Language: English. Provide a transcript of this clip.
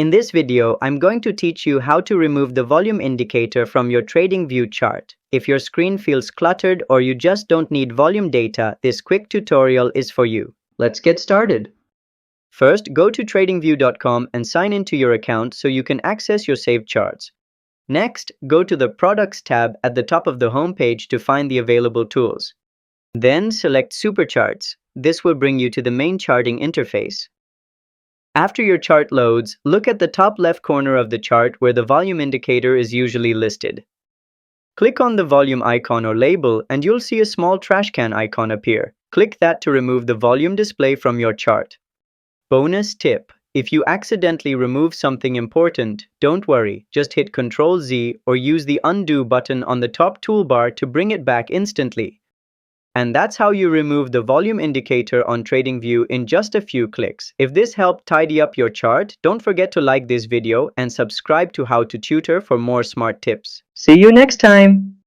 In this video, I'm going to teach you how to remove the volume indicator from your Tradingview chart. If your screen feels cluttered or you just don't need volume data, this quick tutorial is for you. Let's get started. First, go to tradingview.com and sign into your account so you can access your saved charts. Next, go to the Products tab at the top of the home page to find the available tools. Then select Supercharts. This will bring you to the main charting interface. After your chart loads, look at the top left corner of the chart where the volume indicator is usually listed. Click on the volume icon or label and you'll see a small trash can icon appear. Click that to remove the volume display from your chart. Bonus tip: if you accidentally remove something important, don't worry, just hit Ctrl-Z or use the undo button on the top toolbar to bring it back instantly. And that's how you remove the volume indicator on Tradingview in just a few clicks. If this helped tidy up your chart, don't forget to like this video and subscribe to How to Tutor for more smart tips. See you next time!